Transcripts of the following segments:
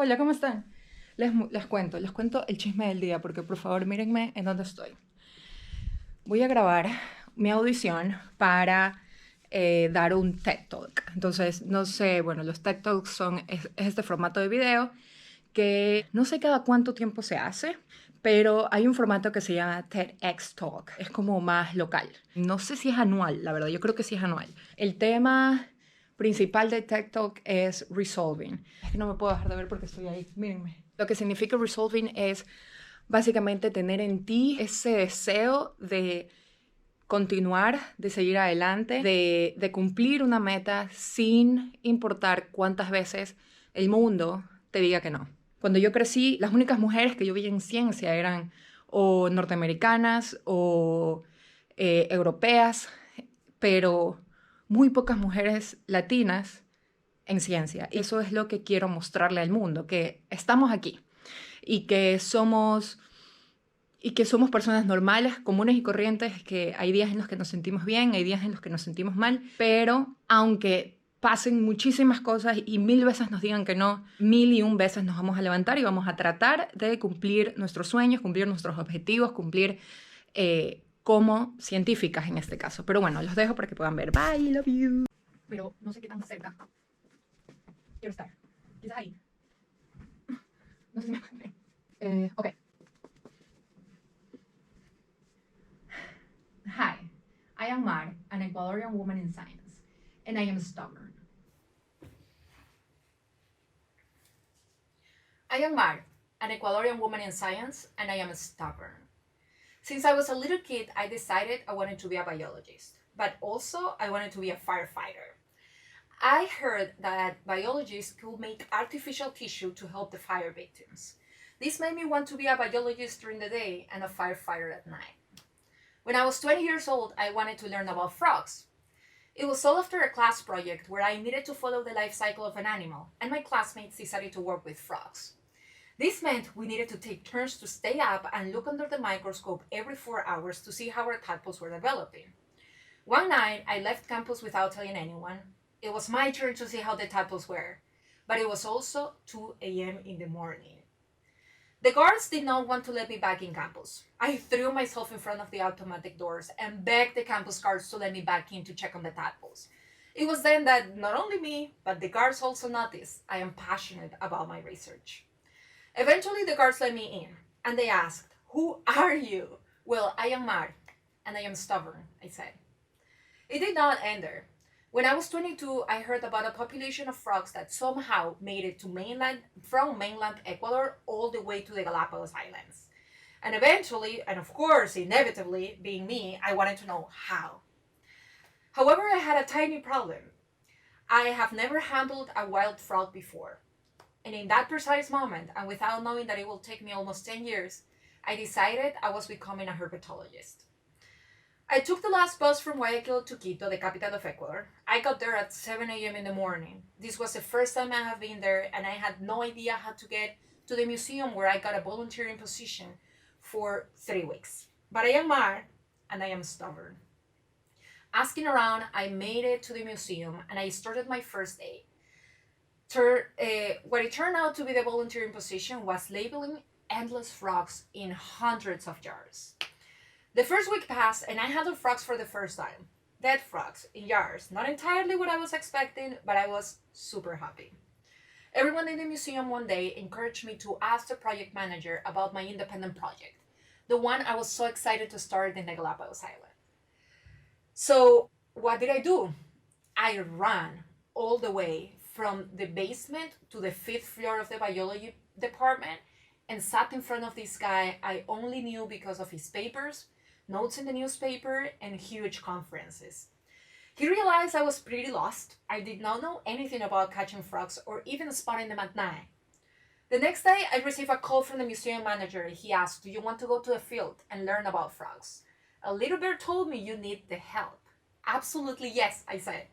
hola, ¿cómo están? Les cuento el chisme del día, porque por favor mírenme en dónde estoy. Voy a grabar mi audición para dar un TED Talk. Entonces, no sé, bueno, los TED Talks es este formato de video que no sé cada cuánto tiempo se hace, pero hay un formato que se llama TEDx Talk. Es como más local. No sé si es anual, la verdad, yo creo que sí es anual. El tema principal de TED Talk es resolving. Es que no me puedo dejar de ver porque estoy ahí. Mírenme. Lo que significa resolving es básicamente tener en ti ese deseo de continuar, de seguir adelante, de cumplir una meta sin importar cuántas veces el mundo te diga que no. Cuando yo crecí, las únicas mujeres que yo vi en ciencia eran o norteamericanas o europeas, pero muy pocas mujeres latinas en ciencia. Y eso es lo que quiero mostrarle al mundo, que estamos aquí y que somos personas normales, comunes y corrientes, que hay días en los que nos sentimos bien, hay días en los que nos sentimos mal, pero aunque pasen muchísimas cosas y 1000 veces nos digan que no, 1001 veces nos vamos a levantar y vamos a tratar de cumplir nuestros sueños, cumplir nuestros objetivos, cumplir como científicas en este caso. Pero bueno, los dejo para que puedan ver. Bye, love you. Pero no sé qué tan cerca quiero estar. Quizás ahí. No sé si me pueden. Ok. Hi, I am Mar, an Ecuadorian woman in science, and I am stubborn. I am Mar, an Ecuadorian woman in science, and I am stubborn. Since I was a little kid, I decided I wanted to be a biologist, but also I wanted to be a firefighter. I heard that biologists could make artificial tissue to help the fire victims. This made me want to be a biologist during the day and a firefighter at night. When I was 20 years old, I wanted to learn about frogs. It was all after a class project where I needed to follow the life cycle of an animal, and my classmates decided to work with frogs. This meant we needed to take turns to stay up and look under the microscope every 4 hours to see how our tadpoles were developing. One night, I left campus without telling anyone. It was my turn to see how the tadpoles were, but it was also 2 a.m. in the morning. The guards did not want to let me back in campus. I threw myself in front of the automatic doors and begged the campus guards to let me back in to check on the tadpoles. It was then that not only me, but the guards also noticed I am passionate about my research. Eventually, the guards let me in, and they asked, "Who are you?" "Well, I am Mar, and I am stubborn," I said. It did not end there. When I was 22, I heard about a population of frogs that somehow made it to from mainland Ecuador all the way to the Galapagos Islands. And eventually, and of course, inevitably, being me, I wanted to know how. However, I had a tiny problem. I have never handled a wild frog before. And in that precise moment, and without knowing that it will take me almost 10 years, I decided I was becoming a herpetologist. I took the last bus from Guayaquil to Quito, the capital of Ecuador. I got there at 7 a.m. in the morning. This was the first time I have been there, and I had no idea how to get to the museum where I got a volunteering position for 3 weeks. But I am Mar, and I am stubborn. Asking around, I made it to the museum, and I started my first day. What it turned out to be the volunteering position was labeling endless frogs in hundreds of jars. The first week passed, and I handled frogs for the first time. Dead frogs in jars. Not entirely what I was expecting, but I was super happy. Everyone in the museum one day encouraged me to ask the project manager about my independent project, the one I was so excited to start in the Galapagos Island. So what did I do? I ran all the way from the basement to the 5th floor of the biology department and sat in front of this guy I only knew because of his papers, notes in the newspaper, and huge conferences. He realized I was pretty lost. I did not know anything about catching frogs or even spotting them at night. The next day, I received a call from the museum manager. He asked, "Do you want to go to the field and learn about frogs?" A little bird told me you need the help. Absolutely yes, I said.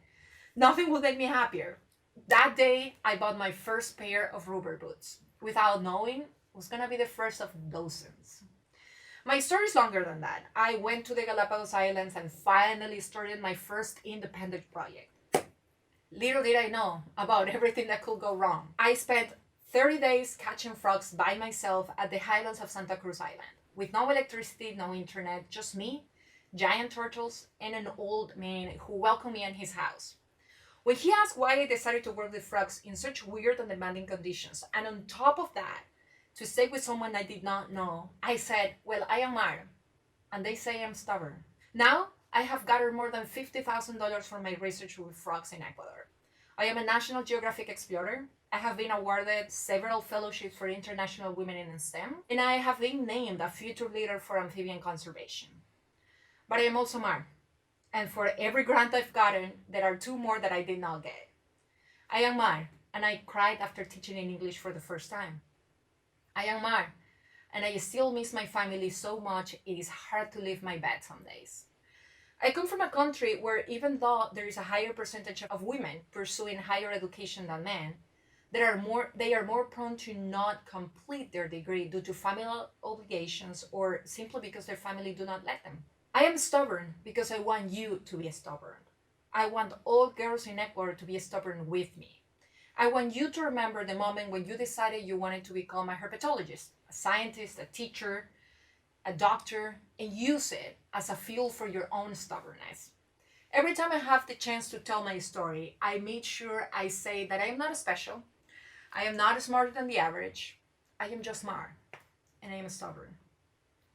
Nothing would make me happier. That day, I bought my first pair of rubber boots. Without knowing, it was gonna be the first of dozens. My story is longer than that. I went to the Galapagos Islands and finally started my first independent project. Little did I know about everything that could go wrong. I spent 30 days catching frogs by myself at the highlands of Santa Cruz Island, with no electricity, no internet, just me, giant turtles, and an old man who welcomed me in his house. When he asked why I decided to work with frogs in such weird and demanding conditions, and on top of that, to stay with someone I did not know, I said, well, I am Mar, and they say I'm stubborn. Now, I have gathered more than $50,000 for my research with frogs in Ecuador. I am a National Geographic explorer. I have been awarded several fellowships for international women in STEM, and I have been named a future leader for amphibian conservation. But I am also Mar, and for every grant I've gotten, there are 2 more that I did not get. I am Mar, and I cried after teaching in English for the first time. I am Mar, and I still miss my family so much it is hard to leave my bed some days. I come from a country where even though there is a higher percentage of women pursuing higher education than men, they are more prone to not complete their degree due to family obligations or simply because their family do not let them. I am stubborn because I want you to be stubborn. I want all girls in Ecuador to be stubborn with me. I want you to remember the moment when you decided you wanted to become a herpetologist, a scientist, a teacher, a doctor, and use it as a fuel for your own stubbornness. Every time I have the chance to tell my story, I make sure I say that I am not special, I am not smarter than the average, I am just Mar, and I am stubborn.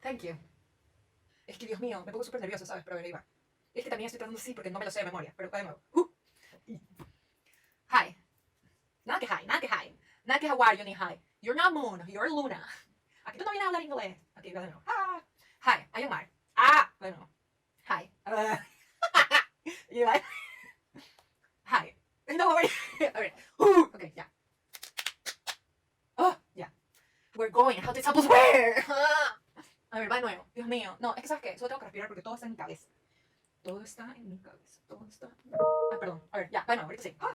Thank you. Es que Dios mío, me pongo súper nerviosa, ¿sabes? Pero ahí va. Es que también estoy tratando así porque no me lo sé de memoria, pero de nuevo. Hi. Nada que hi, nada que hi. Nada que Hawaii ni hi. You're not Moon, you're Luna. Aquí tú no vienes a hablar inglés. Aquí va de nuevo. Hi, I am Mar. Bueno. Hi. You like? Hi. No, wait. Okay. Okay, yeah. Oh, yeah. We're going. How did suppose where? A ver, va de nuevo. Dios mío. No, es que sabes qué, solo tengo que respirar porque todo está en mi cabeza. Todo está en mi cabeza. Todo está. Perdón. A ver, ya, va de nuevo, ahorita sí.